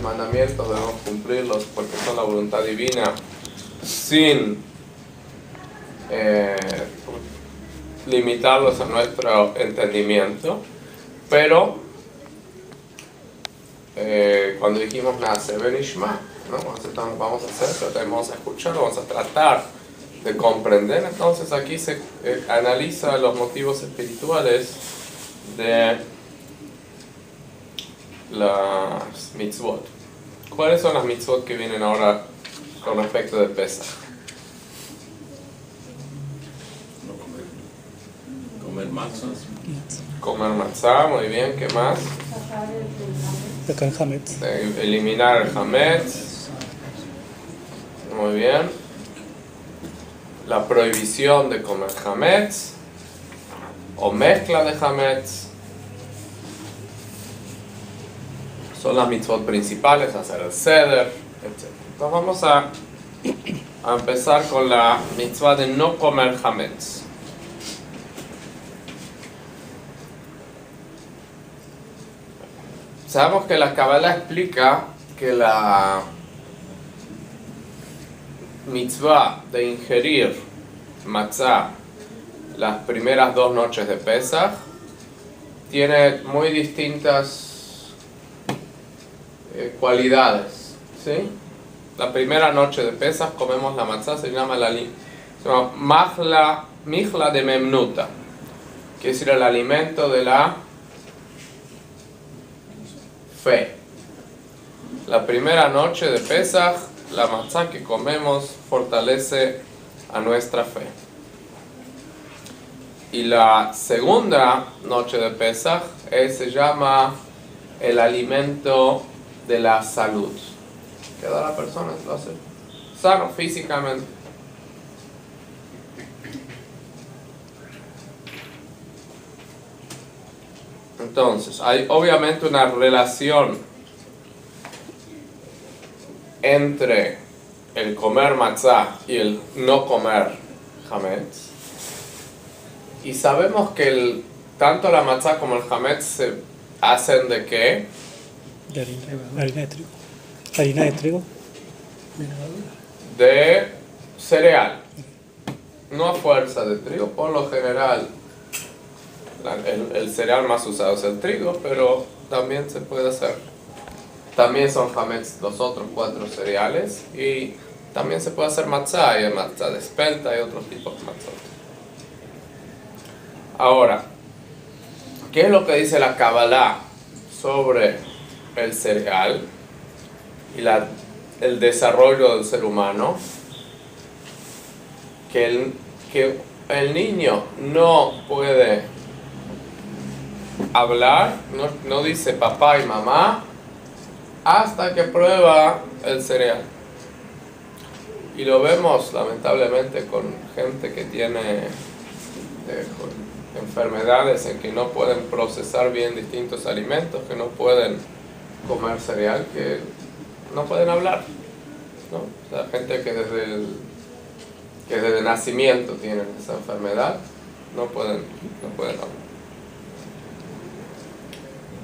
mandamientos debemos cumplirlos porque son la voluntad divina sin limitarlos a nuestro entendimiento. Pero cuando dijimos nace Benishma, ¿no? Vamos a hacer, vamos a escuchar, vamos a tratar de comprender. Entonces aquí se analiza los motivos espirituales de las mitzvot. ¿Cuáles son las mitzvot que vienen ahora con respecto de Pesach? Comer matzah. Comer matzah, muy bien. ¿Qué más? Eliminar el hametz. Muy bien. La prohibición de comer hametz o mezcla de hametz. Son las mitzvot principales, hacer el seder, etc. Entonces vamos a empezar con la mitzvah de no comer hametz. Sabemos que la Kabbalah explica que la mitzvah de ingerir matzah las primeras 2 noches de Pesach tiene muy distintas cualidades, ¿sí? La primera noche de Pesach comemos la matzah, se llama mijla de memnuta, que es el alimento de la fe. La primera noche de Pesach, la matzah que comemos fortalece a nuestra fe. Y la segunda noche de Pesach se llama el alimento de la salud. Queda la persona entonces sano físicamente. Entonces, hay obviamente una relación entre el comer matzah y el no comer hametz. Y sabemos que tanto la matzah como el hametz se hacen ¿de qué? De harina de trigo. Harina de trigo. De cereal. No a fuerza de trigo, por lo general. El cereal más usado es el trigo, pero también se puede hacer. También son hametz los otros 4 cereales. Y también se puede hacer matzah. Hay matzah de espelta y otros tipos de matzah. Ahora, ¿qué es lo que dice la Kabbalah sobre el cereal y el desarrollo del ser humano? Que el niño no puede hablar, no dice papá y mamá hasta que prueba el cereal. Y lo vemos lamentablemente con gente que tiene enfermedades en que no pueden procesar bien distintos alimentos, que no pueden comer cereal, que no pueden hablar, ¿no? O sea, gente que desde nacimiento tienen esa enfermedad, no pueden hablar.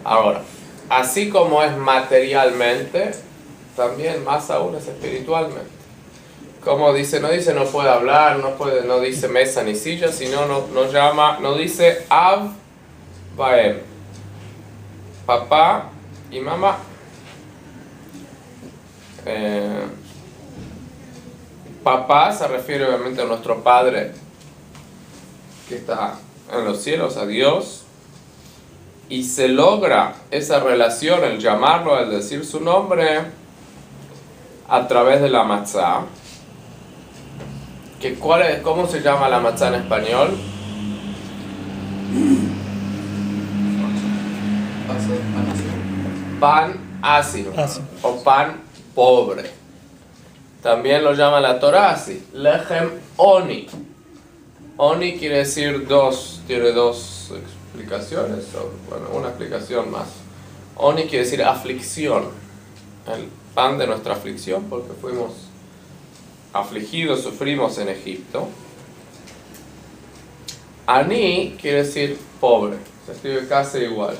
Ahora, así como es materialmente, también más aún es espiritualmente. Como dice, no puede hablar, no dice mesa ni silla, sino no dice Av Vaem, papá y mamá. Papá se refiere obviamente a nuestro Padre que está en los cielos, a Dios, y se logra esa relación, el llamarlo, el decir su nombre, a través de la matzah. ¿Cómo se llama la matzah en español? Pan ácido o pan pobre. También lo llama la Torah así, lechem oni. Oni quiere decir tiene dos explicaciones, una explicación más. Oni quiere decir aflicción, el pan de nuestra aflicción, porque fuimos afligidos, sufrimos en Egipto. Ani quiere decir pobre, se escribe casi igual.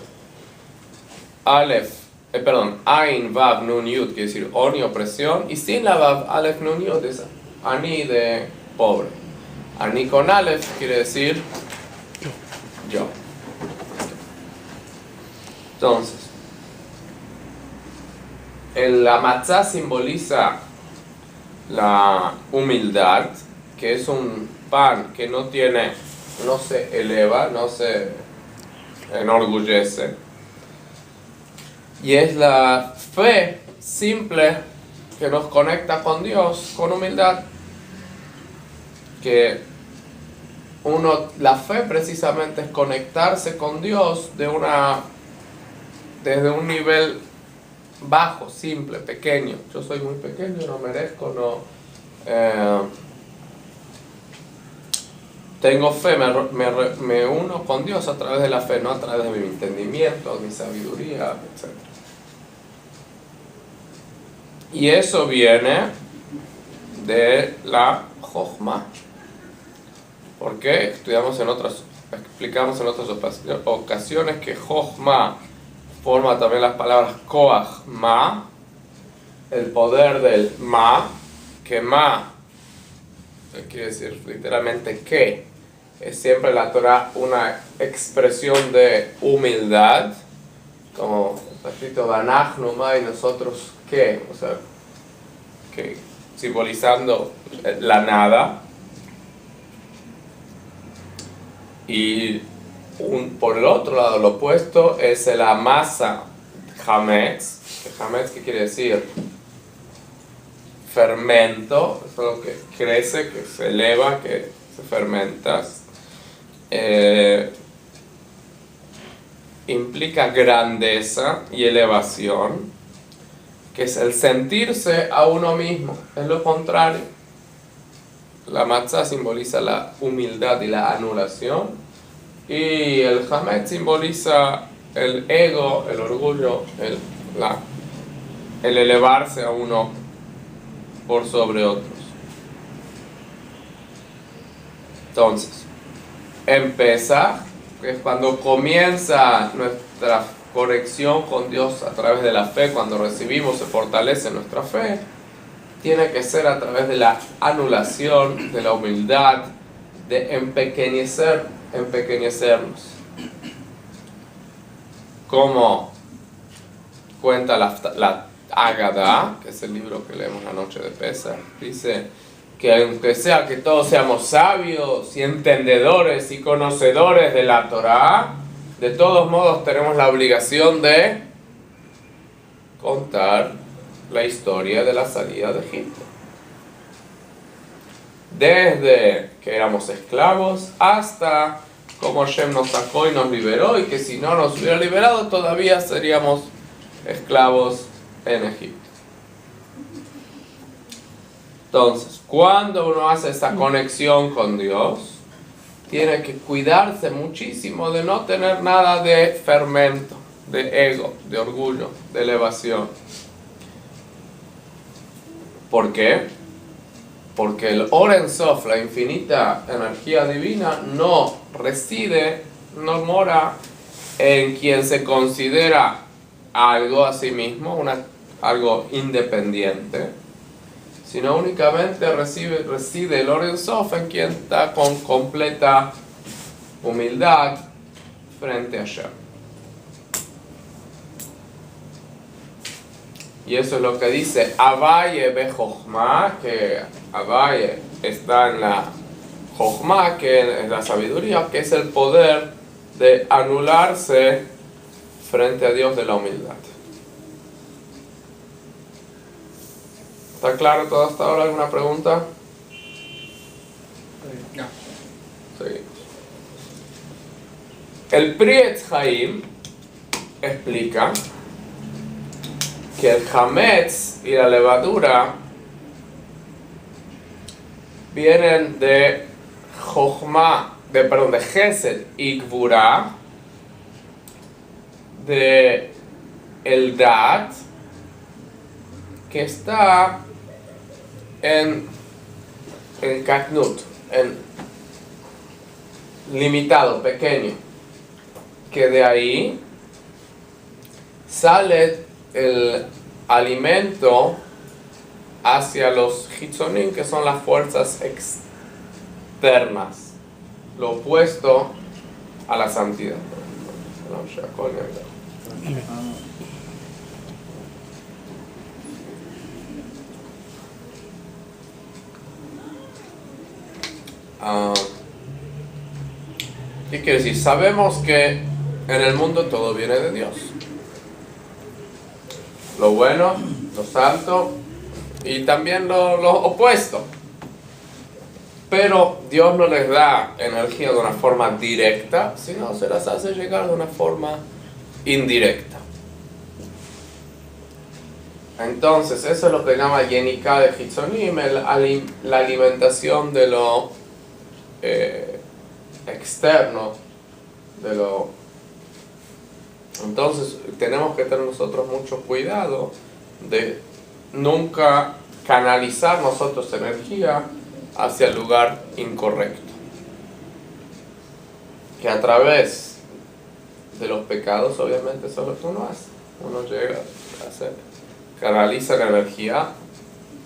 Aleph perdón, Ain, Vav, Nun, Yud, quiere decir Oni, opresión, y sin la Vav, Aleph, Nun, Yud, es Ani de pobre. Ani con Aleph quiere decir yo. Entonces, la matzá simboliza la humildad, que es un pan que no se eleva, no se enorgullece. Y es la fe simple que nos conecta con Dios con humildad. Que la fe precisamente es conectarse con Dios desde un nivel bajo, simple, pequeño. Yo soy muy pequeño, no merezco, tengo fe, me uno con Dios a través de la fe, no a través de mi entendimiento, mi sabiduría, etc. Y eso viene de la Jochma. ¿Por qué? Explicamos en otras ocasiones que Jochma forma también las palabras Koach Ma, el poder del Ma, que Ma quiere decir literalmente que, es siempre la Torah una expresión de humildad, como escrito Vanachnu Ma y nosotros qué, o sea, que simbolizando la nada. Y por el otro lado, lo opuesto es la masa Hametz. Hametz, ¿qué quiere decir? Fermento, es algo que crece, que se eleva, que se fermenta. Implica grandeza y elevación, que es el sentirse a uno mismo, es lo contrario. La matzah simboliza la humildad y la anulación, y el hametz simboliza el ego, el orgullo, el elevarse a uno por sobre otros. Entonces, en Pesaj, que es cuando comienza nuestra conexión con Dios a través de la fe, cuando recibimos, se fortalece nuestra fe, tiene que ser a través de la anulación, de la humildad, de empequeñecernos. Como cuenta la Ágada, que es el libro que leemos la noche de Pesaj, dice que aunque sea que todos seamos sabios y entendedores y conocedores de la Torá, de todos modos tenemos la obligación de contar la historia de la salida de Egipto. Desde que éramos esclavos hasta cómo Hashem nos sacó y nos liberó, y que si no nos hubiera liberado todavía seríamos esclavos en Egipto. Entonces, cuando uno hace esta conexión con Dios, tiene que cuidarse muchísimo de no tener nada de fermento, de ego, de orgullo, de elevación. ¿Por qué? Porque el Or En Sof, la infinita energía divina, no mora en quien se considera algo a sí mismo, algo independiente, sino únicamente reside el Or En Sof en quien está con completa humildad frente a Hashem. Y eso es lo que dice Abaye be Jochma, que Abaye está en la Jochma, que es la sabiduría, que es el poder de anularse frente a Dios de la humildad. ¿Está claro todo hasta ahora? ¿Alguna pregunta? No. Seguimos. El Pri Etz Haim explica que el hametz y la levadura vienen de de Gesed y Gvura, de el Dat, que está en Katnut, en limitado, pequeño, que de ahí sale el alimento hacia los hitzonim, que son las fuerzas externas, lo opuesto a la santidad. ¿Qué quiere decir? Sabemos que en el mundo todo viene de Dios. Lo bueno, lo santo y también lo opuesto. Pero Dios no les da energía de una forma directa, sino se las hace llegar de una forma indirecta. Entonces, eso es lo que llama Yenika de Hitzonim, la alimentación de lo externo, de lo... Entonces, tenemos que tener nosotros mucho cuidado de nunca canalizar nosotros energía hacia el lugar incorrecto. Que a través de los pecados, obviamente, eso es lo que uno hace. Uno llega a hacer, canaliza la energía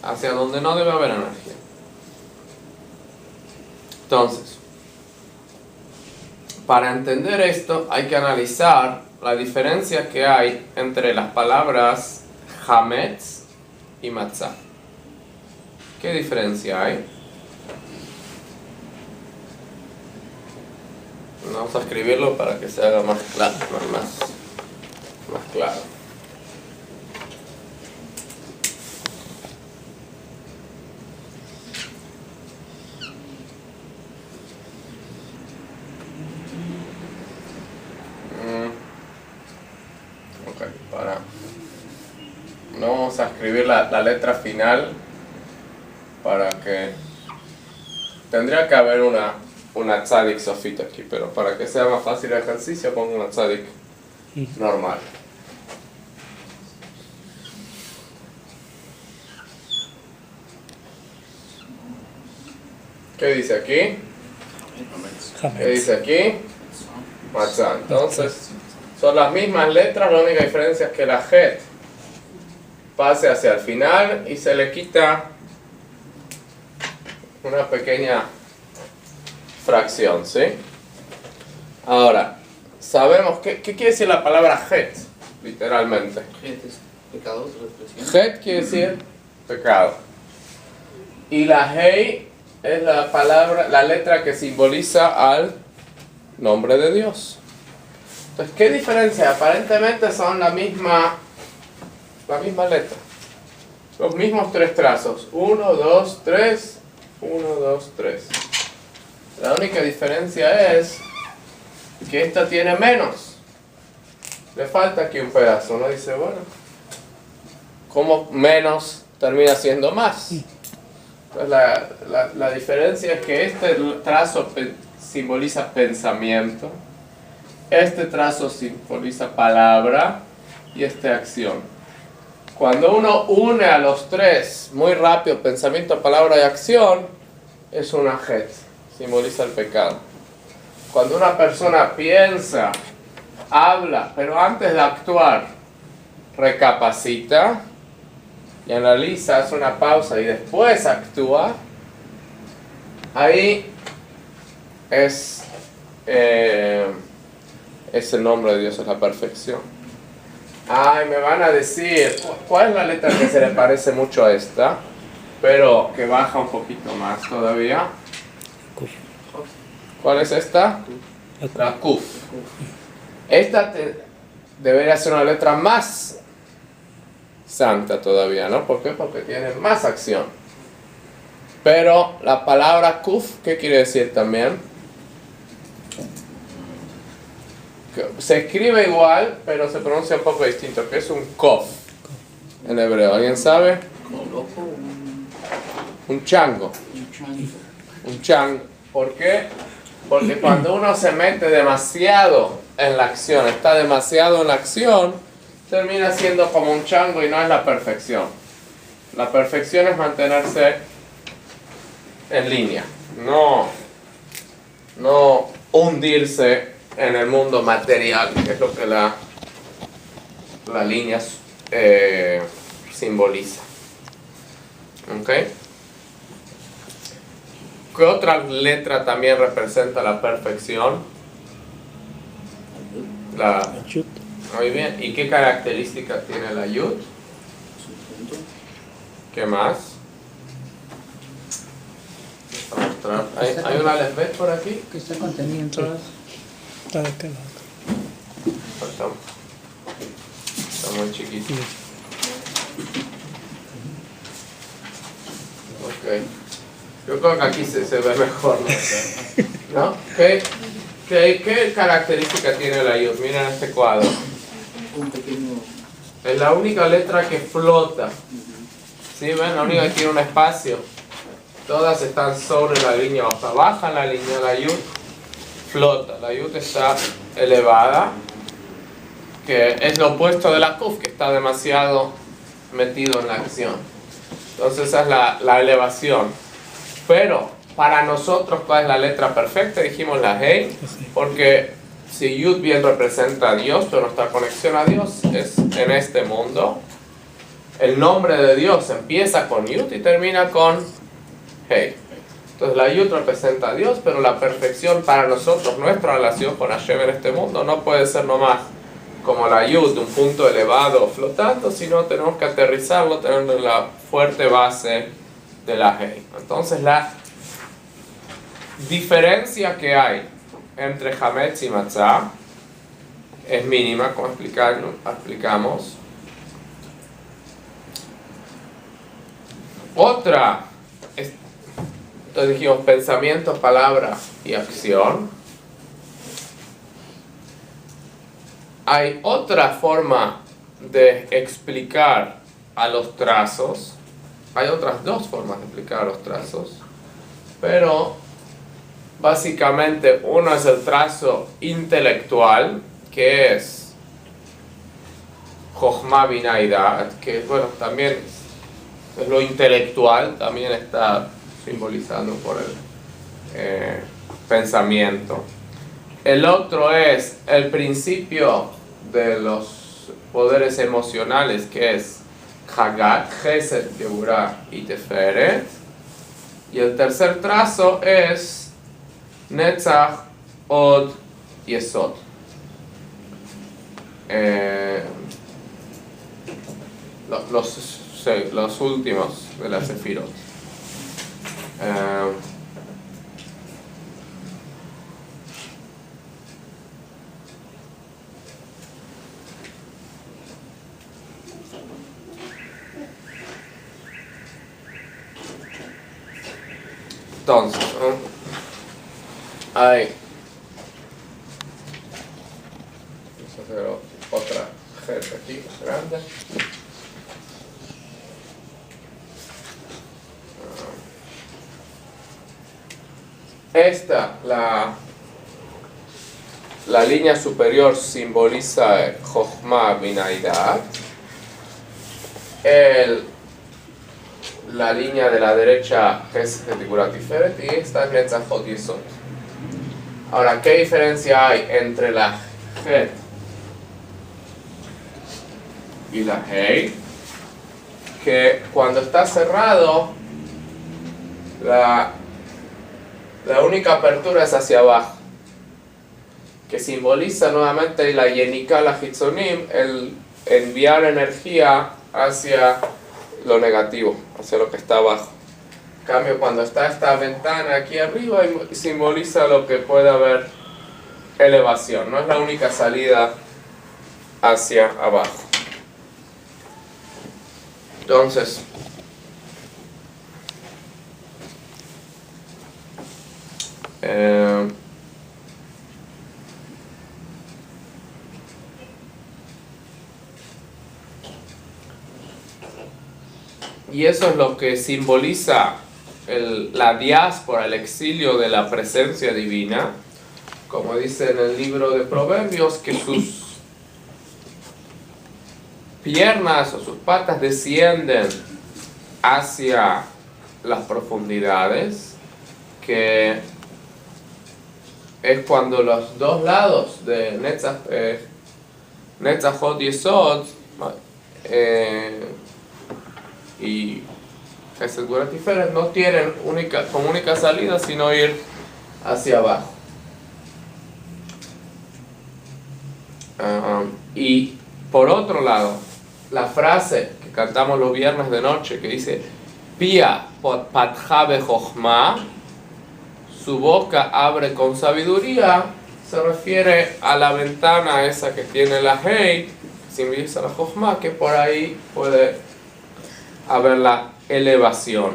hacia donde no debe haber energía. Entonces, para entender esto, hay que analizar la diferencia que hay entre las palabras hametz y matzah. ¿Qué diferencia hay? Vamos a escribirlo para que se haga más claro, más claro. No vamos a escribir la letra final para que... Tendría que haber una tzadik sofita aquí, pero para que sea más fácil el ejercicio pongo una tzadik normal. ¿Qué dice aquí? ¿Qué dice aquí? Matzah. Entonces, son las mismas letras, la única diferencia es que la het pase hacia el final y se le quita una pequeña fracción, ¿sí? Ahora, sabemos, ¿qué quiere decir la palabra het? Literalmente. Het es pecado, otra expresión. Het quiere decir pecado. Y la hei es la palabra, la letra que simboliza al nombre de Dios. Entonces, ¿qué diferencia? Aparentemente son la misma letra. Los mismos tres trazos. 1, 2, 3. 1, 2, 3. La única diferencia es que esta tiene menos. Le falta aquí un pedazo. Uno dice, bueno, ¿cómo menos termina siendo más? Entonces la diferencia es que este trazo simboliza pensamiento, este trazo simboliza palabra y esta acción. Cuando uno une a los tres muy rápido, pensamiento, palabra y acción, es una het, simboliza el pecado. Cuando una persona piensa, habla, pero antes de actuar, recapacita y analiza, hace una pausa y después actúa, ahí es el nombre de Dios, es la perfección. Ay, me van a decir, ¿cuál es la letra que se le parece mucho a esta? Pero que baja un poquito más todavía. ¿Cuál es esta? La Kuf. Esta debería ser una letra más santa todavía, ¿no? ¿Por qué? Porque tiene más acción. Pero la palabra Kuf, ¿qué quiere decir también? Se escribe igual, pero se pronuncia un poco distinto, que es un kof en hebreo. ¿Alguien sabe? Como loco, Un chango. un chango. Un chango. ¿Por qué? Porque cuando uno se mete demasiado en la acción, está demasiado en la acción, termina siendo como un chango y no es la perfección. La perfección es mantenerse en línea, no hundirse en el mundo material, que es lo que la línea simboliza. ¿Ok? ¿Qué otra letra también representa la perfección? Yud. Muy bien. ¿Y qué características tiene la yud? ¿Qué más? Vamos a mostrar. ¿Hay una lesbet por aquí? Que está contenido en todas. Está de aquel lado. Está muy chiquito. Ok. Yo creo que aquí se ve mejor, ¿no? ¿Qué característica tiene la yud? Miren este cuadro. Un pequeño. Es la única letra que flota. ¿Sí? ¿Ven? La única que tiene un espacio. Todas están sobre la línea, o sea, baja la línea, la yud flota. La yud está elevada, que es lo opuesto de la kuf, que está demasiado metido en la acción. Entonces esa es la elevación. Pero para nosotros, ¿cuál es la letra perfecta? Dijimos la hey, porque si yud bien representa a Dios, pero nuestra conexión a Dios es en este mundo. El nombre de Dios empieza con yud y termina con hey. Entonces la yud representa a Dios, pero la perfección para nosotros, nuestra relación con Hashem en este mundo, no puede ser nomás como la yud, un punto elevado flotando, sino tenemos que aterrizarlo teniendo la fuerte base de la hey. Entonces la diferencia que hay entre Hametz y Matzah es mínima, como explicamos. Otra, entonces dijimos pensamiento, palabra y acción. Hay otra forma de explicar a los trazos. Hay otras dos formas de explicar a los trazos. Pero básicamente uno es el trazo intelectual, que es Jochma Binah y Dat, que bueno, también es lo intelectual, también está simbolizado por el pensamiento. El otro es el principio de los poderes emocionales, que es Hagat, Chesed, Geburah y Teferet. Y el tercer trazo es Netzach, Od y Esod. Los últimos de las Sefirot. Entonces, hay, vamos a hacer otra J aquí más grande. Esta, la línea superior simboliza Jochma Binah y Dat. La línea de la derecha es Geburah Tiferet y esta es Netzach Od Yesod. Ahora, ¿qué diferencia hay entre la Het y la Hei? Que cuando está cerrado, la única apertura es hacia abajo, que simboliza nuevamente la Yenika, la Hitzonim, el enviar energía hacia lo negativo, hacia lo que está abajo. En cambio, cuando está esta ventana aquí arriba, simboliza lo que puede haber elevación, no es la única salida hacia abajo. Entonces, y eso es lo que simboliza la diáspora, el exilio de la presencia divina, como dice en el libro de Proverbios, que sus piernas o sus patas descienden hacia las profundidades, que es cuando los dos lados de Netzach Od Yesod y Gesed Gvura Tiferet no tienen como única salida sino ir hacia abajo. Y por otro lado, la frase que cantamos los viernes de noche que dice Pia patja bejochma, su boca abre con sabiduría, se refiere a la ventana esa que tiene la Hei, simboliza la Jochma, que por ahí puede haber la elevación,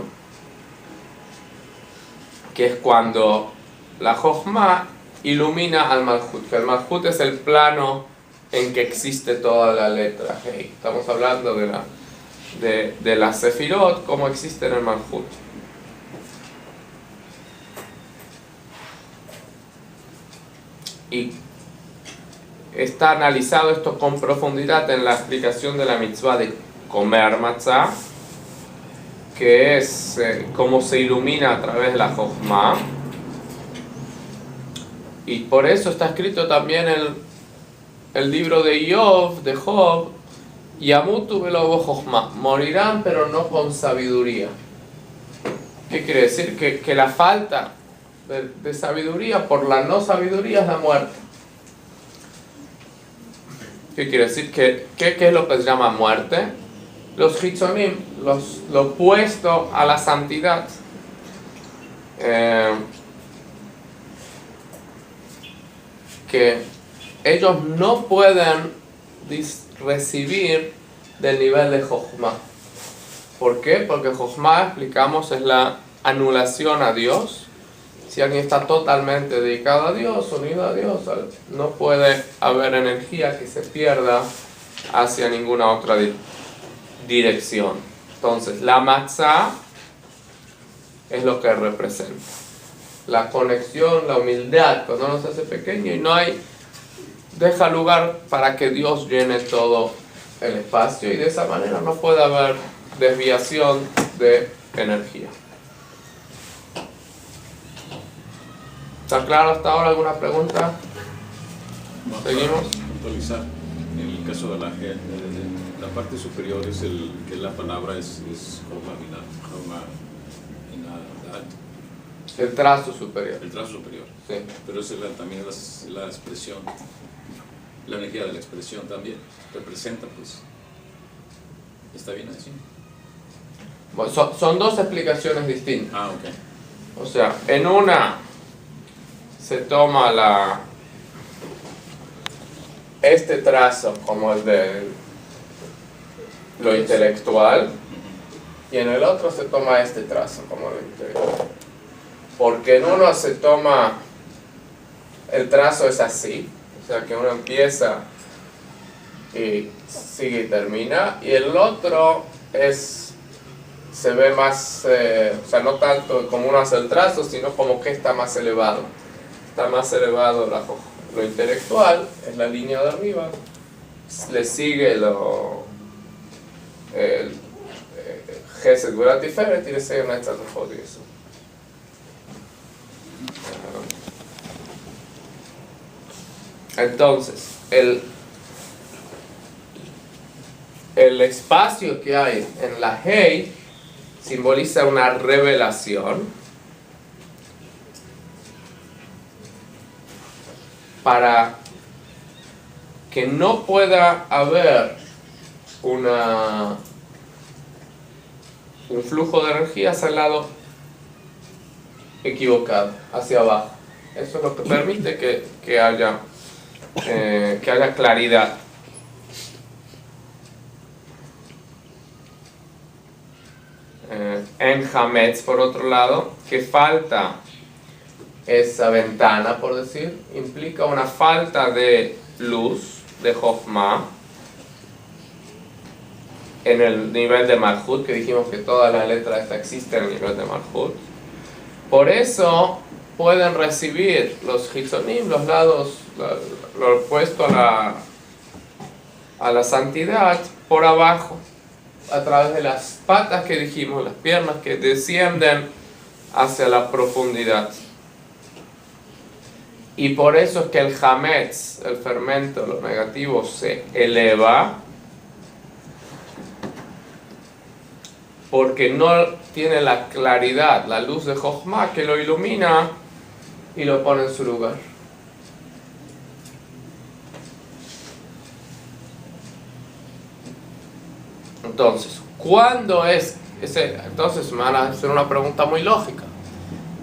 que es cuando la Jochma ilumina al Malhut, que el Malhut es el plano en que existe toda la letra Hei. Estamos hablando de la Sefirot como existe en el Malhut. Y está analizado esto con profundidad en la explicación de la mitzvah de comer matzah, que es cómo se ilumina a través de la Jochma. Y por eso está escrito también el libro de Job, Yamutu velo Jochma, morirán pero no con sabiduría. ¿Qué quiere decir? Que la falta de sabiduría por la no sabiduría es la muerte. ¿Qué quiere decir? ¿Qué es lo que se llama muerte? Los hitzonim, lo opuesto a la santidad. Que ellos no pueden recibir del nivel de Jochma. ¿Por qué? Porque Jochma, explicamos, es la anulación a Dios. Si alguien está totalmente dedicado a Dios, unido a Dios, no puede haber energía que se pierda hacia ninguna otra dirección. Entonces, la matzah es lo que representa la conexión, la humildad, cuando uno se hace pequeño y no deja lugar para que Dios llene todo el espacio, y de esa manera no puede haber desviación de energía. ¿Está claro hasta ahora? ¿Alguna pregunta? ¿Seguimos? Puntualizar. En el caso de la parte superior es que la palabra es Joma Binat. El trazo superior. El trazo superior. Sí. Pero es también la expresión, la energía de la expresión también. Representa, pues. ¿Está bien así? Bueno, son dos explicaciones distintas. Ah, ok. O sea, en una se toma este trazo como el de lo intelectual, y en el otro se toma este trazo como lo intelectual. Porque en uno se toma, el trazo es así, o sea que uno empieza y sigue y termina, y el otro se ve más, o sea, no tanto como uno hace el trazo, sino como que está más elevado. Está más elevado lo intelectual, es la línea de arriba, le sigue el Gesed Gvura Tiferet y le sigue una Netzach y eso. Entonces, el espacio que hay en la Hei simboliza una revelación para que no pueda haber un flujo de energía hacia el lado equivocado, hacia abajo. Eso es lo que permite que haya claridad. En Hametz, por otro lado, que falta esa ventana, por decir, implica una falta de luz, de Jochma, en el nivel de Malhut, que dijimos que toda la letra esta existe en el nivel de Malhut. Por eso pueden recibir los Hitzonim, los lados, lo opuesto a la santidad, por abajo, a través de las patas que dijimos, las piernas que descienden hacia la profundidad. Y por eso es que el Hametz, el fermento, los negativos, se eleva, porque no tiene la claridad, la luz de Jochma que lo ilumina y lo pone en su lugar. Entonces, ¿cuándo es ese? Entonces me van a hacer una pregunta muy lógica.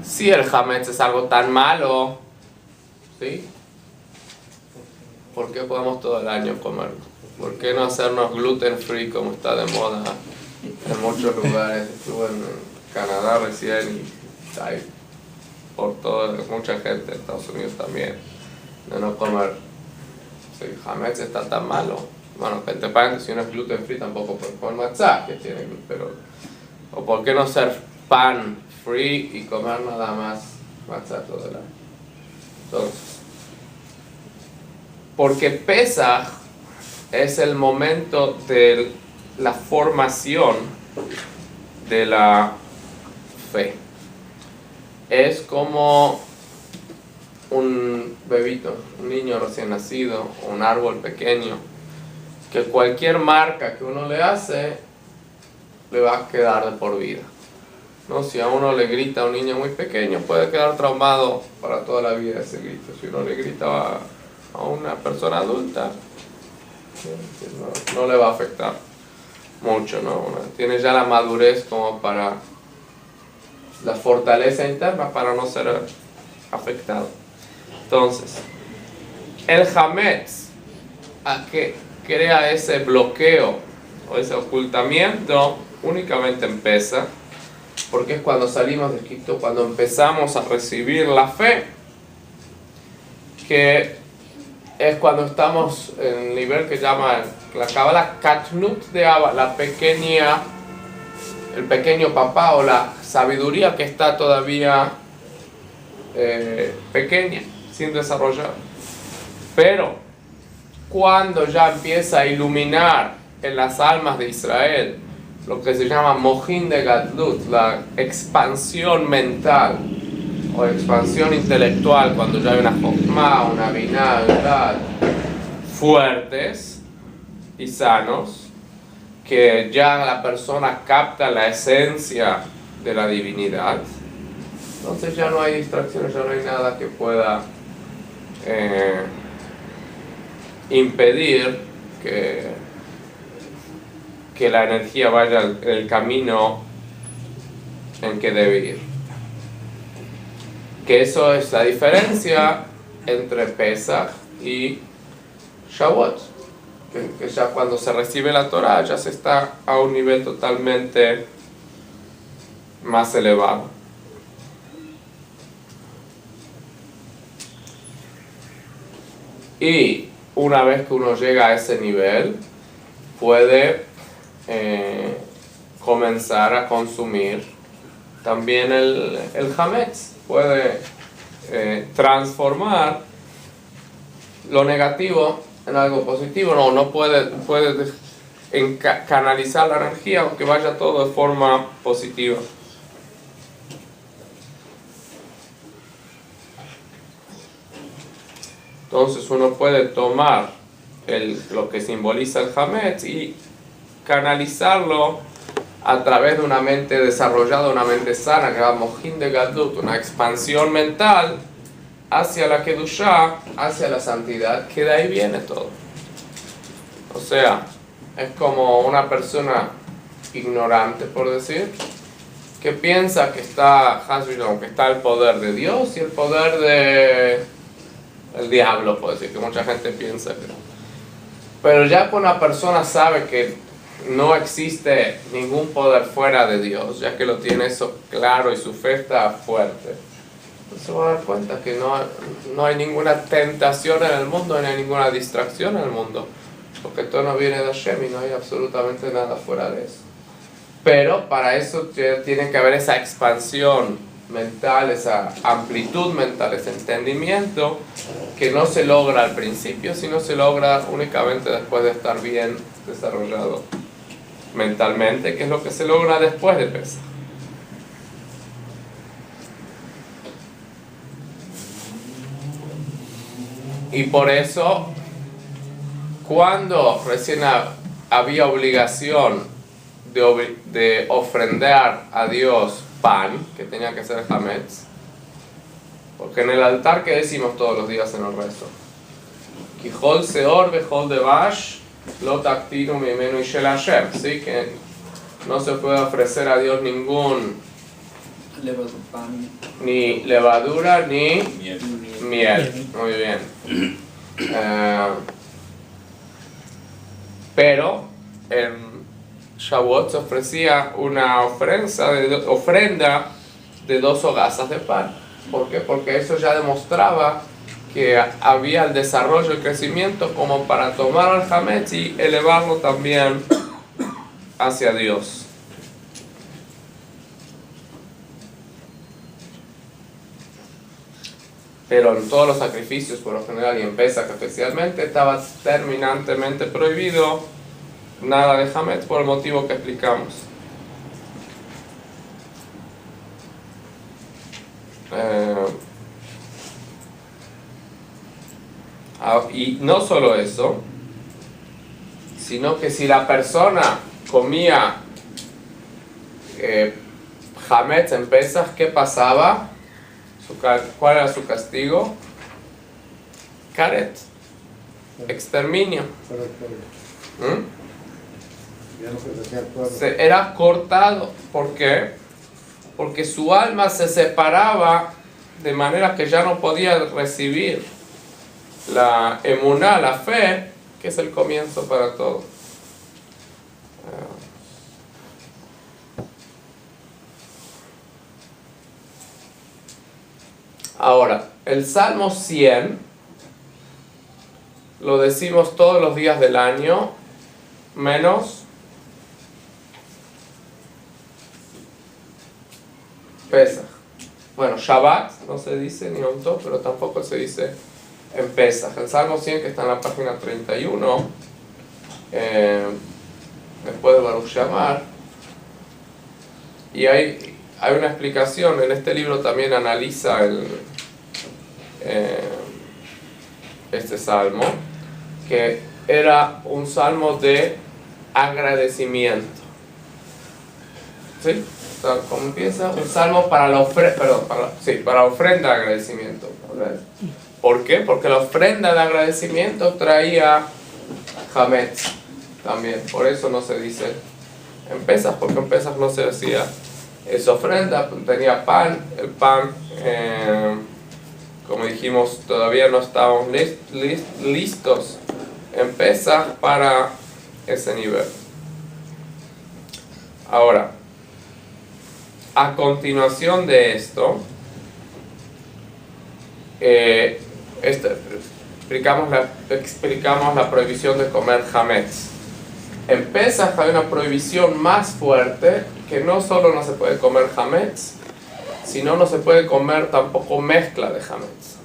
Si el Hametz es algo tan malo, ¿sí? ¿Por qué podemos todo el año comer? ¿Por qué no hacernos gluten free como está de moda en muchos lugares? Estuve en Canadá recién y hay por toda mucha gente en Estados Unidos también de no comer. Si el Hametz está tan malo, bueno, entre paréntesis, si uno es gluten free tampoco puede comer matzah que tiene gluten, pero o por qué no ser pan free y comer nada más matzah todo el año. Entonces, porque Pesaj es el momento de la formación de la fe. Es como un bebito, un niño recién nacido, un árbol pequeño, que cualquier marca que uno le hace le va a quedar de por vida, ¿no? Si a uno le grita a un niño muy pequeño, puede quedar traumado para toda la vida ese grito. Si uno le grita a una persona adulta, no le va a afectar mucho, ¿no? Tiene ya la madurez como para la fortaleza interna para no ser afectado. Entonces, el Hametz que crea ese bloqueo o ese ocultamiento únicamente en Pesaj, porque es cuando salimos de Egipto, cuando empezamos a recibir la fe, que es cuando estamos en el nivel que llama la Kabbalah Katnut de Abba, el pequeño papá o la sabiduría que está todavía pequeña, sin desarrollar. Pero cuando ya empieza a iluminar en las almas de Israel lo que se llama Mohin de Gadlut, la expansión mental o expansión intelectual, cuando ya hay una Jochma, una Binah, fuertes y sanos, que ya la persona capta la esencia de la divinidad, entonces ya no hay distracciones, ya no hay nada que pueda impedir que la energía vaya en el camino en que debe ir. Que eso es la diferencia entre Pesaj y Shavuot, que ya cuando se recibe la Torah ya se está a un nivel totalmente más elevado. Y una vez que uno llega a ese nivel, puede comenzar a consumir también el Hametz. Puede transformar lo negativo en algo positivo. No puede canalizar la energía aunque vaya todo de forma positiva. Entonces uno puede tomar lo que simboliza el Hametz y canalizarlo a través de una mente desarrollada, una mente sana, que va Mohin de Gadlut, una expansión mental hacia la Kedushá, hacia la santidad, que de ahí viene todo. O sea, es como una persona ignorante, por decir, que piensa que está el poder de Dios y el poder del diablo, por decir, que mucha gente piensa que... Pero ya que una persona sabe que no existe ningún poder fuera de Dios, ya que lo tiene eso claro y su fe está fuerte, se va a dar cuenta que no hay ninguna tentación en el mundo, no hay ninguna distracción en el mundo, porque todo no viene de Hashem y no hay absolutamente nada fuera de eso. Pero para eso tiene que haber esa expansión mental, esa amplitud mental, ese entendimiento que no se logra al principio, sino se logra únicamente después de estar bien desarrollado mentalmente, que es lo que se logra después de Pesaj. Y por eso, cuando recién había obligación de ofrendar a Dios pan, que tenía que ser hametz, porque en el altar que decimos todos los días en el rezo, Kijol seor vejol devash lo taktinu mimenu ishel Hashem, ¿sí? Que no se puede ofrecer a Dios ningún ni levadura ni miel. Muy bien. Pero en Shavuot se ofrecía una ofrenda de 2 hogazas de pan. ¿Por qué? Porque eso ya demostraba que había el desarrollo y crecimiento como para tomar al hametz y elevarlo también hacia Dios. Pero en todos los sacrificios, por lo general, y en Pesach especialmente, estaba terminantemente prohibido nada de hametz por el motivo que explicamos. Y no solo eso, sino que si la persona comía hametz en Pesach, ¿qué pasaba? ¿Cuál era su castigo? Karet, exterminio. Era cortado. ¿Por qué? Porque su alma se separaba de manera que ya no podía recibir la emuná, la fe, que es el comienzo para todo. Ahora, el Salmo 100 lo decimos todos los días del año, menos Pesach. Bueno, Shabbat no se dice ni Yom Tov, pero tampoco se dice en Pesach. El Salmo 100, que está en la página 31, después de Baruch Shamar, y hay una explicación. En este libro también analiza este salmo, que era un salmo de agradecimiento. ¿Sí? ¿Cómo empieza? Un salmo para la ofrenda de agradecimiento. ¿Por qué? Porque la ofrenda de agradecimiento traía hametz también. Por eso no se dice en Pesach, porque en Pesach no se hacía esa ofrenda, tenía pan. El pan, como dijimos, todavía no estábamos listos en Pesach para ese nivel. Ahora, a continuación de esto, explicamos la prohibición de comer hametz. En Pesach hay una prohibición más fuerte, que no solo no se puede comer hametz, sino no se puede comer tampoco mezcla de hametz.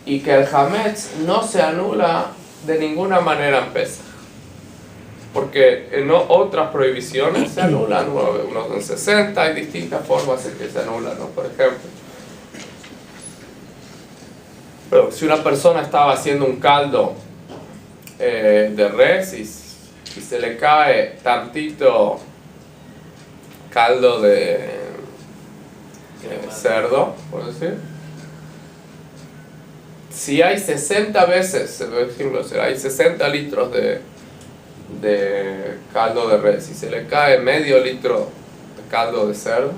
Y que el hametz no se anula de ninguna manera en Pesach. Porque en otras prohibiciones se anulan, unos en 60, hay distintas formas en que se anulan, ¿no? Por ejemplo, pero si una persona estaba haciendo un caldo de res y se le cae tantito caldo de cerdo, por decir, si hay 60 veces, por ejemplo, si hay 60 litros de caldo de res y se le cae medio litro de caldo de cerdo,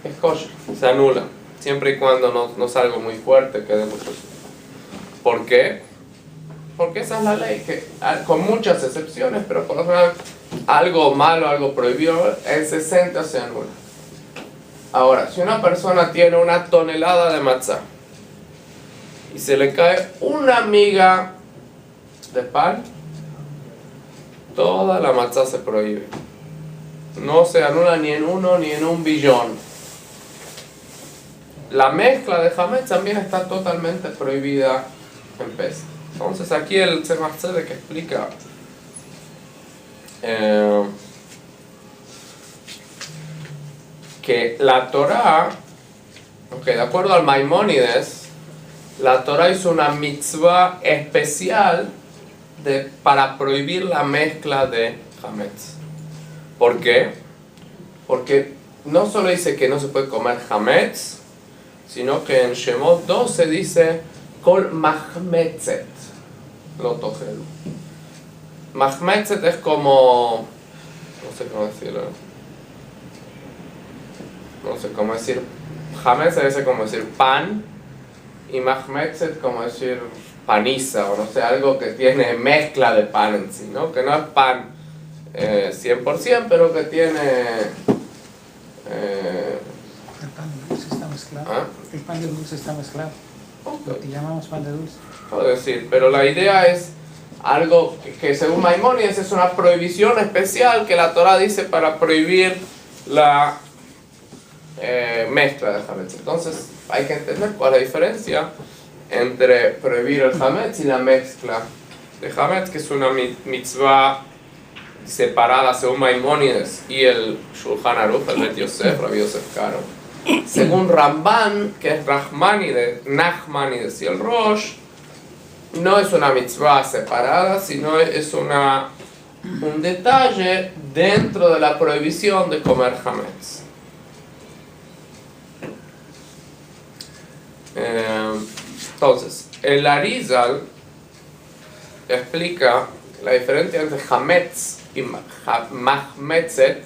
es kosher, se anula, siempre y cuando no salga muy fuerte, quede mucho. ¿Por qué? Porque esa es la ley, que con muchas excepciones, pero por lo general algo malo, algo prohibido, en 60 se anula. Ahora, si una persona tiene una tonelada de matzá y se le cae una miga de pan, toda la matzá se prohíbe. No se anula ni en 1 ni en 1 billón. La mezcla de hametz también está totalmente prohibida en Pesach. Entonces aquí el Tzemach Tzedek explica que la Torá, de acuerdo al Maimónides, la Torá hizo una mitzvah especial para prohibir la mezcla de hametz. ¿Por qué? Porque no solo dice que no se puede comer hametz, sino que en Shemot 12 dice kol mahmetzet lo tojelu. Mahmetzet es como, no sé cómo decirlo, no sé cómo decir, hametz es como decir pan, y mahmetzet como decir paniza, o no sé, algo que tiene mezcla de pan en sí, ¿no? Que no es pan 100%, pero que tiene... El pan de dulce está mezclado. ¿Ah? El pan de dulce está mezclado. Lo que llamamos pan de dulce. Puedo decir, pero la idea es algo que según Maimónides es una prohibición especial que la Torah dice para prohibir la mezcla de hametz. Entonces hay que entender cuál es la diferencia entre prohibir el hametz y la mezcla de hametz, que es una mitzvah separada según Maimónides y el Shulchan Aruch, el Bet Yosef, Rabbi Yosef Karo. Según Ramban, que es Nachmanides y el Rosh, no es una mitzvah separada, sino es un detalle dentro de la prohibición de comer hametz. Entonces, el Arizal explica la diferencia entre hametz y mahmetzet.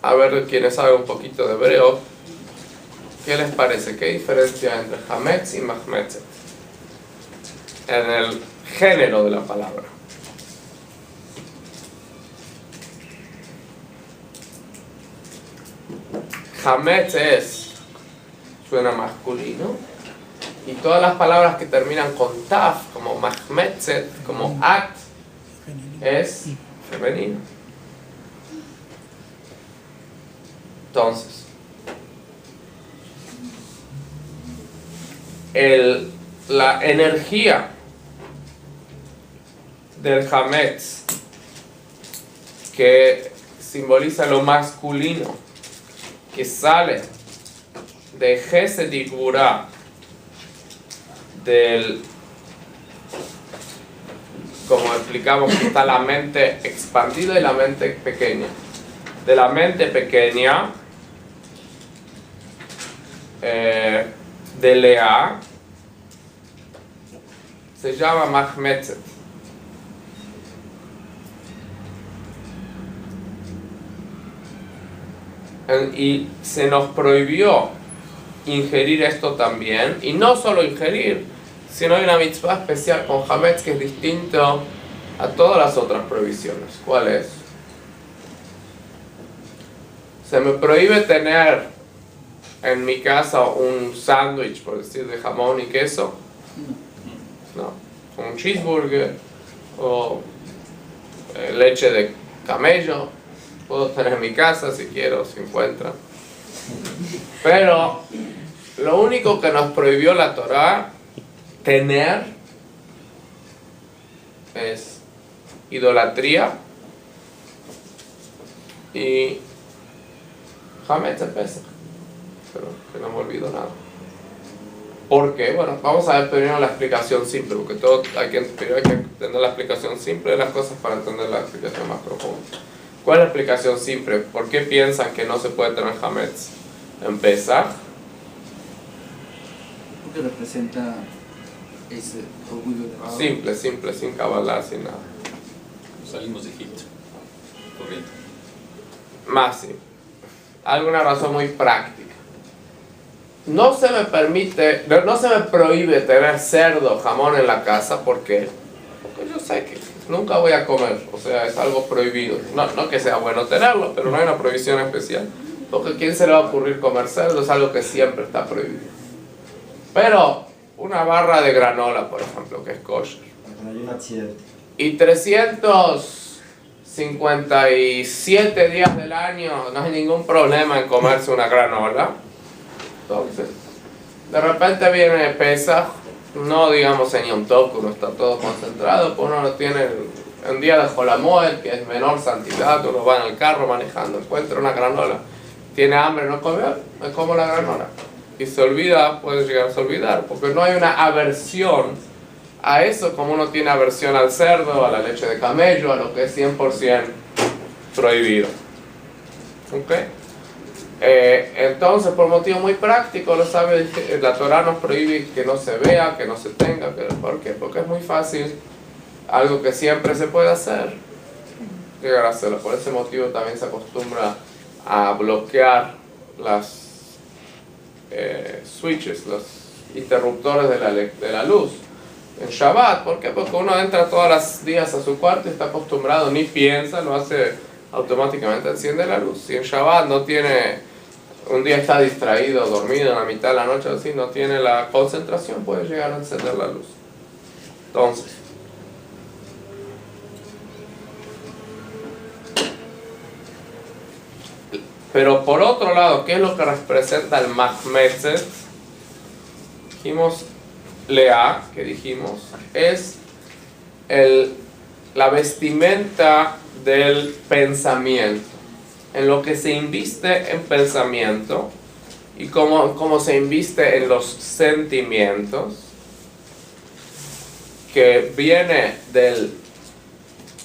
A ver, quienes saben un poquito de hebreo, ¿qué les parece? ¿Qué diferencia entre hametz y mahmetzet en el género de la palabra? Hametz suena masculino, y todas las palabras que terminan con taf, como mahmetzet, como at, es femenino. Entonces, la energía del hametz, que simboliza lo masculino, que sale de Gesed y Gvurá, como explicamos, que está la mente expandida y la mente pequeña. De la mente pequeña, de Lea, se llama mahmetzet. Y se nos prohibió ingerir esto también, y no solo ingerir, sino hay una mitzvah especial con hametz que es distinto a todas las otras prohibiciones. ¿Cuál es? Se me prohíbe tener en mi casa un sándwich, por decir, de jamón y queso. No, un cheeseburger o leche de camello. Puedo tener en mi casa si quiero, si encuentra. Pero lo único que nos prohibió la Torah tener es idolatría y hametz el Pesach. Pero que no me olvido nada. ¿Por qué? Bueno, vamos a ver primero la explicación simple, porque primero hay que entender la explicación simple de las cosas para entender la explicación más profunda. ¿Cuál es la explicación simple? ¿Por qué piensan que no se puede tener hametz en Pesach? Porque representa ese orgullo de Simple, sin cabalá, sin nada. Salimos de Egipto, corriendo. Más simple. Alguna razón muy práctica. No se me prohíbe tener cerdo, jamón en la casa. ¿Por qué? Porque yo sé que nunca voy a comer, o sea, es algo prohibido. No que sea bueno tenerlo, pero no hay una prohibición especial. Porque ¿a quién se le va a ocurrir comer cerdo? Es algo que siempre está prohibido. Pero una barra de granola, por ejemplo, que es kosher, y 357 días del año no hay ningún problema en comerse una granola. Entonces, de repente viene Pesach, no digamos en Yom Tov, que uno está todo concentrado, pues uno lo tiene un día de Jolamoel, que es menor santidad, uno va en el carro manejando, encuentra una granola, tiene hambre, no come, me como la granola. Y se olvida, puede llegarse a olvidar, porque no hay una aversión a eso, como uno tiene aversión al cerdo, a la leche de camello, a lo que es 100% prohibido. ¿Ok? Entonces, por motivo muy práctico, lo sabe, la Torah nos prohíbe que no se vea, que no se tenga. ¿Por qué? Porque es muy fácil, algo que siempre se puede hacer, llegar a hacerlo. Por ese motivo también se acostumbra a bloquear las switches, los interruptores de la luz en Shabbat. ¿Por qué? Porque uno entra todos los días a su cuarto y está acostumbrado, ni piensa, lo hace automáticamente, enciende la luz. Si en Shabbat no tiene, un día está distraído, dormido en la mitad de la noche, así, no tiene la concentración, puede llegar a encender la luz. Entonces, pero por otro lado, ¿qué es lo que representa el Mahmetzet? Dijimos, Lea, que dijimos, es la vestimenta del pensamiento, en lo que se inviste en pensamiento y cómo se inviste en los sentimientos, que viene del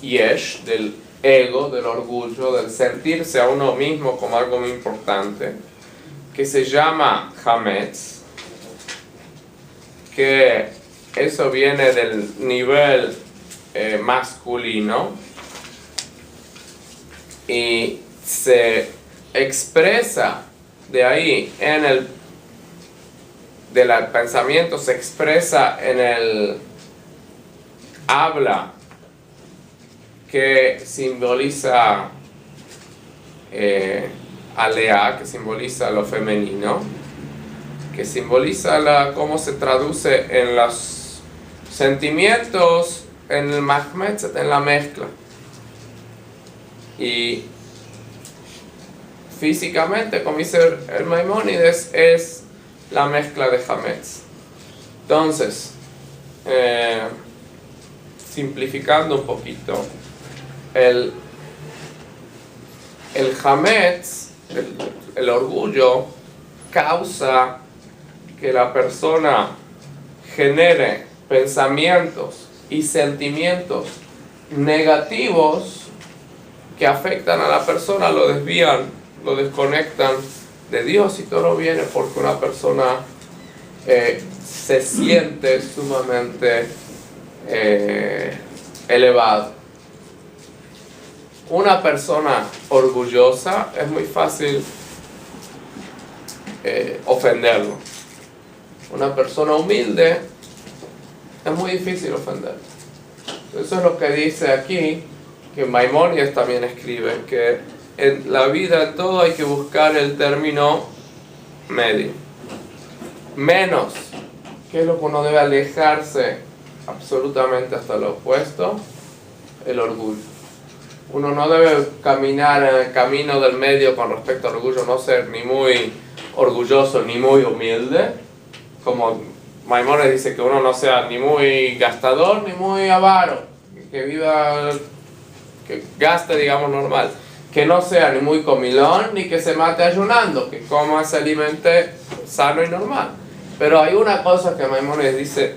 yesh, del ego, del orgullo, del sentirse a uno mismo como algo muy importante, que se llama hametz, que eso viene del nivel masculino y se expresa de ahí del pensamiento, se expresa en el habla, que simboliza alea, que simboliza lo femenino, que simboliza cómo se traduce en los sentimientos, en el Mahmetzet, en la mezcla. Y físicamente, como dice el Maimónides, es la mezcla de Hametz. Entonces, simplificando un poquito, el Hametz, el orgullo, causa que la persona genere pensamientos y sentimientos negativos que afectan a la persona, lo desvían, lo desconectan de Dios, y todo viene porque una persona se siente sumamente elevado. Una persona orgullosa es muy fácil ofenderlo. Una persona humilde es muy difícil ofenderlo. Eso es lo que dice aquí, que Maimónides también escribe, que en la vida, en todo, hay que buscar el término medio. Menos, que es lo que uno debe alejarse absolutamente hasta lo opuesto, el orgullo. Uno no debe caminar en el camino del medio con respecto al orgullo, no ser ni muy orgulloso ni muy humilde, como Maimónides dice, que uno no sea ni muy gastador ni muy avaro, que viva, que gaste, digamos, normal, que no sea ni muy comilón ni que se mate ayunando, que coma, se alimente sano y normal. Pero hay una cosa que Maimónides dice,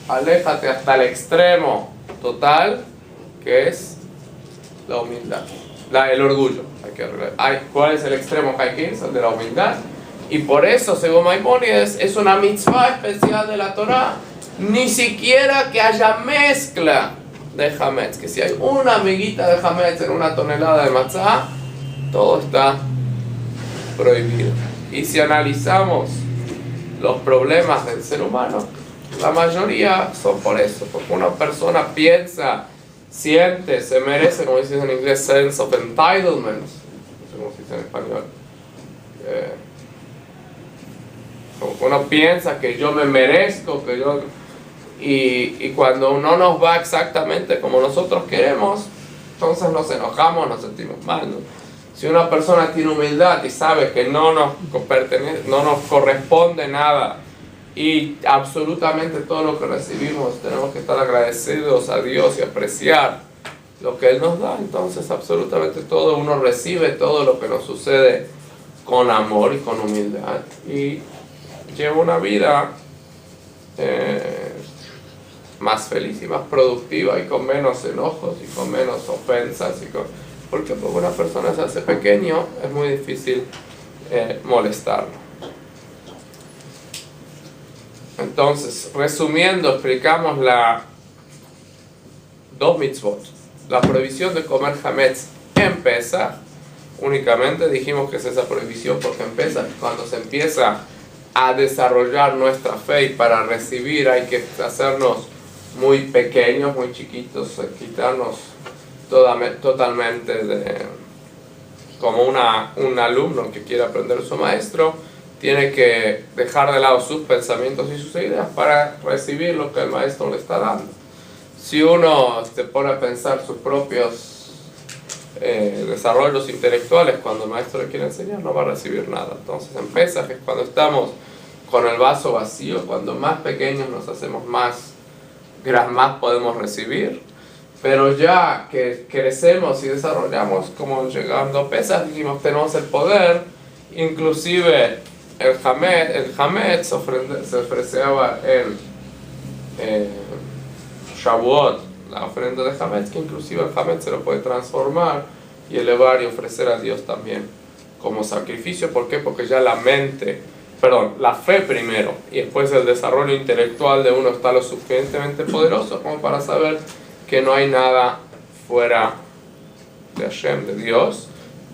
aléjate hasta el extremo total, que es la humildad, el orgullo. ¿Cuál es el extremo que hay que ir? El de la humildad. Y por eso, según Maimónides, es una mitzvah especial de la Torah, ni siquiera que haya mezcla de hametz, que si hay una amiguita de hametz en una tonelada de matzah, todo está prohibido. Y si analizamos los problemas del ser humano, la mayoría son por eso, porque una persona piensa, siente, se merece, como dice en inglés, sense of entitlement, no sé cómo se dice en español, uno piensa que yo me merezco, que yo, y cuando no nos va exactamente como nosotros queremos, entonces nos enojamos, nos sentimos mal, ¿no? Si una persona tiene humildad y sabe que no nos corresponde nada, y absolutamente todo lo que recibimos tenemos que estar agradecidos a Dios y apreciar lo que Él nos da, entonces absolutamente todo uno recibe, todo lo que nos sucede con amor y con humildad, y lleva una vida más feliz y más productiva, y con menos enojos y con menos ofensas, ¿Por qué? Porque una persona se hace pequeño, es muy difícil molestarlo. Entonces, resumiendo, explicamos dos mitzvot. La prohibición de comer hametz en Pesaj. Únicamente dijimos que es esa prohibición porque en Pesaj, cuando se empieza a desarrollar nuestra fe y para recibir hay que hacernos muy pequeños, muy chiquitos, quitarnos totalmente como un alumno que quiere aprender su maestro, tiene que dejar de lado sus pensamientos y sus ideas para recibir lo que el maestro le está dando. Si uno se pone a pensar sus propios desarrollos intelectuales cuando el maestro le quiere enseñar, no va a recibir nada. Entonces en Pesaj es cuando estamos con el vaso vacío, cuando más pequeños nos hacemos más podemos recibir. Pero ya que crecemos y desarrollamos, como llegando a Pesaj, dijimos, tenemos el poder, inclusive el hametz se ofrecía en Shavuot, la ofrenda de hametz, que inclusive el hametz se lo puede transformar y elevar y ofrecer a Dios también como sacrificio. ¿Por qué? Porque ya la fe primero y después el desarrollo intelectual de uno está lo suficientemente poderoso como para saber que no hay nada fuera de Hashem, de Dios.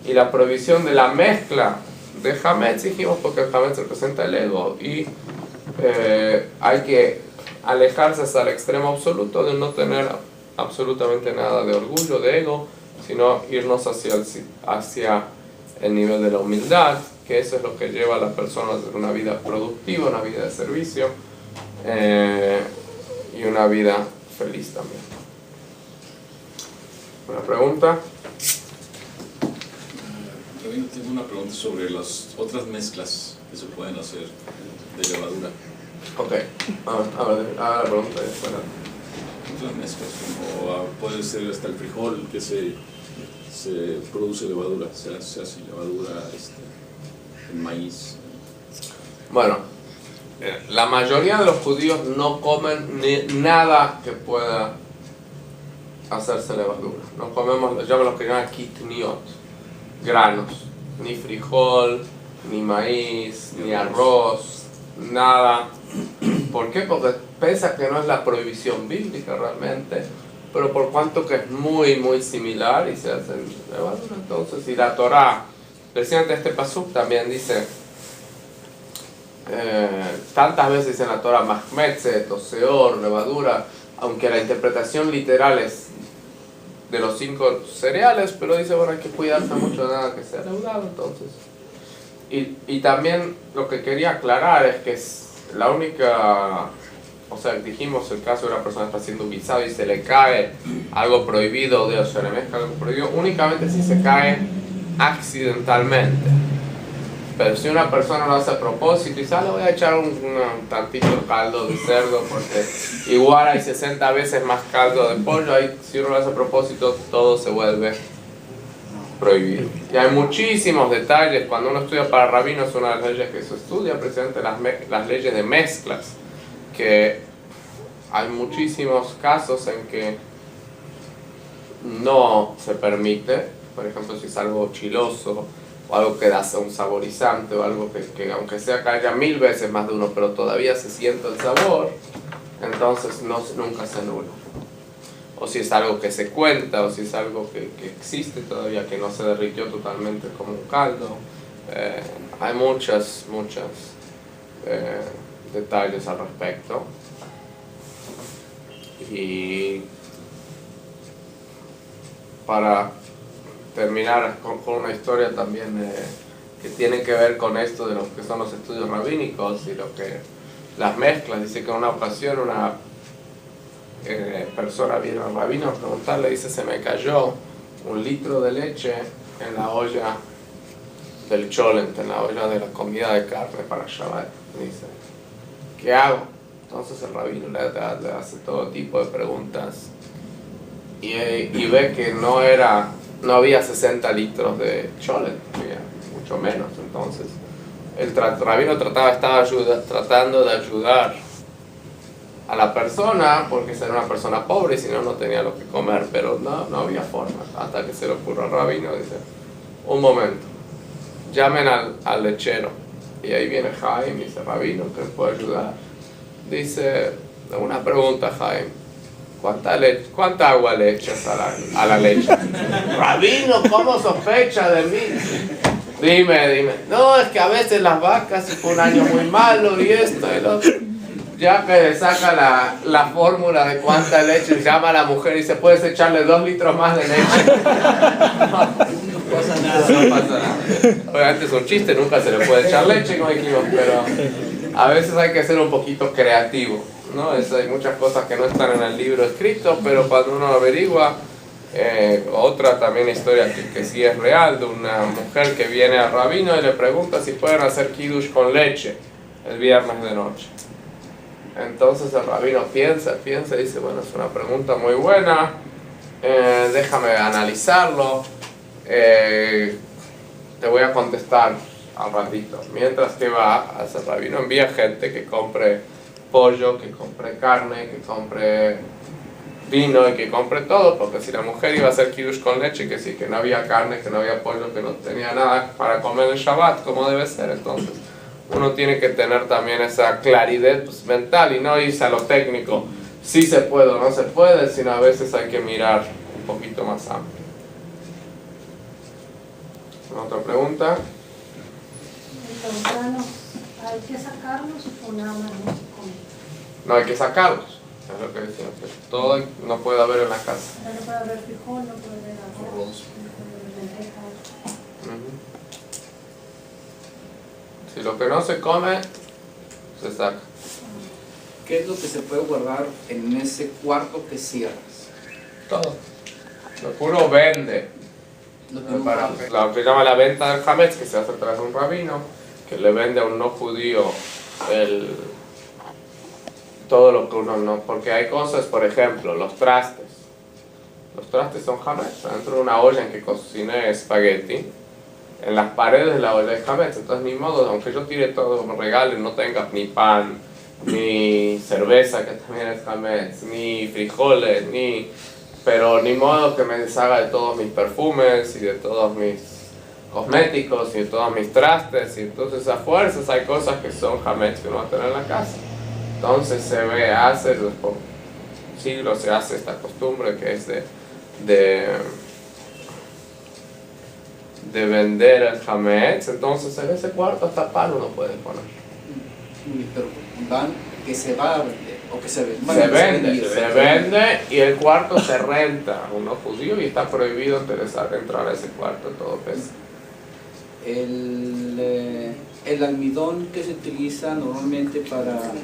Y la prohibición de la mezcla de hametz, dijimos, porque el hametz representa el ego y hay que alejarse hasta el extremo absoluto de no tener absolutamente nada de orgullo, de ego, sino irnos hacia el nivel de la humildad, que eso es lo que lleva a las personas a tener una vida productiva, una vida de servicio y una vida feliz también. ¿Una pregunta? Rabino, tengo una pregunta sobre las otras mezclas que se pueden hacer de levadura. Ok, la pregunta es buena. Otras mezclas, como puede ser hasta el frijol que se produce levadura, se hace levadura en maíz. Bueno, la mayoría de los judíos no comen nada que pueda hacerse levadura. No comemos, lo que llaman kitniot, granos, ni frijol, ni maíz, ni arroz, nada. ¿Por qué? Porque pesa que no es la prohibición bíblica realmente, pero por cuanto que es muy muy similar y se hace levadura. Entonces, y la Torá, precisamente este pasuk también dice, tantas veces en la Torá, mahmetzet, o seor, levadura, aunque la interpretación literal es de los 5 cereales, pero dice, bueno, hay que cuidarse mucho de nada que sea leudado, entonces. Y también lo que quería aclarar es que es la única, o sea, dijimos el caso de una persona que está haciendo un guisado y se le cae algo prohibido, o se le mezcla algo prohibido, únicamente si se cae accidentalmente. Pero si una persona lo hace a propósito y sale, voy a echar un tantito de caldo de cerdo porque igual hay 60 veces más caldo de pollo, ahí si uno lo hace a propósito todo se vuelve prohibido. Y hay muchísimos detalles, cuando uno estudia para rabino es una de las leyes que se estudia, precisamente las leyes de mezclas, que hay muchísimos casos en que no se permite, por ejemplo si es algo chiloso, o algo que da un saborizante, o algo que aunque sea que haya 1000 veces más de uno, pero todavía se siente el sabor, entonces nunca se anula. O si es algo que se cuenta, o si es algo que existe todavía, que no se derritió totalmente como un caldo. Hay muchos detalles al respecto. Y para terminar con una historia también que tiene que ver con esto de lo que son los estudios rabínicos y las mezclas. Dice que en una ocasión una persona vino al rabino a preguntarle, dice, se me cayó 1 litro de leche en la olla del cholent, en la olla de la comida de carne para Shabbat. Dice, ¿qué hago? Entonces el rabino le hace todo tipo de preguntas y ve que no había 60 litros de cholent, mucho menos. Entonces el rabino estaba tratando de ayudar a la persona, porque era una persona pobre y si no, no tenía lo que comer, pero no había forma, hasta que se le ocurrió al rabino, dice, un momento, llamen al lechero, y ahí viene Jaime y dice, rabino, ¿qué puede ayudar? Dice, una pregunta, Jaime, ¿cuánta agua le echas a la leche? Rabino, ¿cómo sospecha de mí? Dime, no, es que a veces las vacas fue un año muy malo y esto y lo otro. Ya que le saca la fórmula de cuánta leche, llama a la mujer y dice, puedes echarle 2 litros más de leche. No pasa nada. Obviamente es un chiste, nunca se le puede echar leche, como dijimos, pero a veces hay que ser un poquito creativo, ¿no? Hay muchas cosas que no están en el libro escrito, pero cuando uno averigua, otra también historia que sí es real, de una mujer que viene al rabino y le pregunta si pueden hacer kiddush con leche el viernes de noche. Entonces el rabino piensa y dice, bueno, es una pregunta muy buena, déjame analizarlo, te voy a contestar al ratito. Mientras que va, el rabino envía gente que compre pollo, que compre carne, que compre vino y que compre todo, porque si la mujer iba a hacer kiddush con leche, que sí, que no había carne, que no había pollo, que no tenía nada para comer el Shabbat, como debe ser, entonces uno tiene que tener también esa claridad mental y no irse a lo técnico, si se puede o no se puede, sino a veces hay que mirar un poquito más amplio. ¿Otra pregunta? Los granos, ¿hay que sacarlos o nada más no se comen? No hay que sacarlos, es lo que decimos, que todo no puede haber en la casa. No puede haber frijol, no puede haber arroz, no puede haber lentejas. Si lo que no se come, se saca. ¿Qué es lo que se puede guardar en ese cuarto que cierras? Todo. Lo puro vende. Para lo que llama la venta del Hametz, que se hace a través de un rabino, que le vende a un no judío todo lo que uno no. Porque hay cosas, por ejemplo, los trastes. Los trastes son Hametz. Dentro de una olla en que cociné espagueti, en las paredes de la olla hay Hametz. Entonces, ni modo, aunque yo tire todo, me regalen, no tengas ni pan, ni cerveza, que también es Hametz, ni frijoles, pero ni modo que me deshaga de todos mis perfumes y de todos mis cosméticos y de todos mis trastes, y entonces a fuerzas hay cosas que son Hametz que uno va a tener en la casa. Entonces se hace, por siglos se hace esta costumbre que es de vender el Hametz. Entonces en ese cuarto hasta pan uno puede poner. Pero que se va a vender o que se vende. Se vende y el cuarto se renta a uno judío y está prohibido entrar a ese cuarto, todo pesa. El almidón que se utiliza normalmente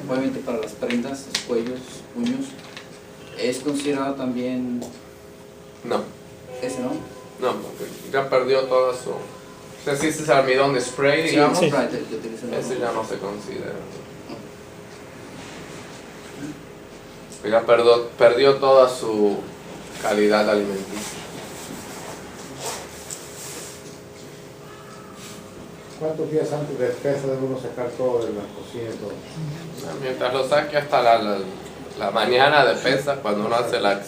obviamente para las prendas, los cuellos, puños, ¿es considerado también? No. ¿Ese no? No, porque ya perdió toda su... O sea, si ese es almidón de spray, digamos, sí. ese ya no se considera. Ya perdió toda su calidad alimenticia. ¿Cuántos días antes de Pesach debe uno sacar todo de la cocina y todo? Mientras lo saque hasta la mañana de Pesach, cuando uno hace la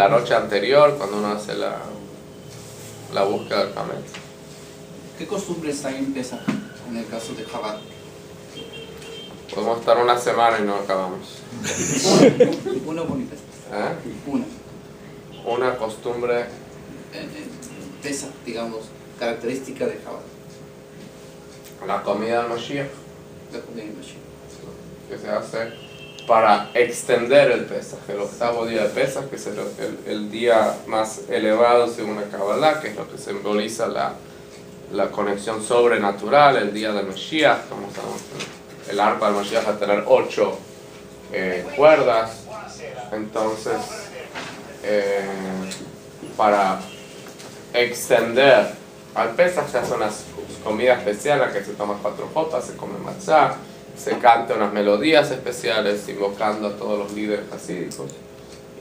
noche anterior, cuando uno hace la búsqueda del Hametz. ¿Qué costumbres hay en Pesach en el caso de Shabbat? Podemos estar una semana y no acabamos. Una bonita. Una costumbre. Pesach, digamos, característica de Shabbat. La comida del Mashiach. La comida del Mashiach. Que se hace para extender el Pesach, el octavo día de Pesach, que es el día más elevado según la Kabbalah, que es lo que simboliza la conexión sobrenatural, el día del Mashiach. Como sabemos, el arpa del Mashiach va a tener 8 cuerdas, entonces para extender al Pesach se hace una comida especial en la que se toma 4 copas, se come matzá, se canta unas melodías especiales invocando a todos los líderes hasídicos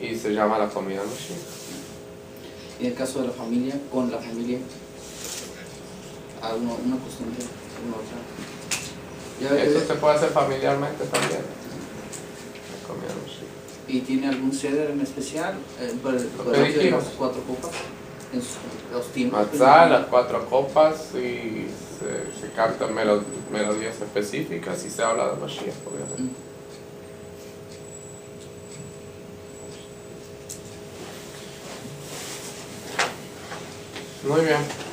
y se llama la comida Mashiach. Y en el caso de la familia, con la familia, una costumbre, una otra. Eso se puede hacer familiarmente también. ¿Y tiene algún ceder en especial? Por el que hecho de dijimos. las 4 copas. En los tiempos. Matzah, las 4 copas y se cantan melodías específicas y se habla de Mashiach, obviamente. Muy bien.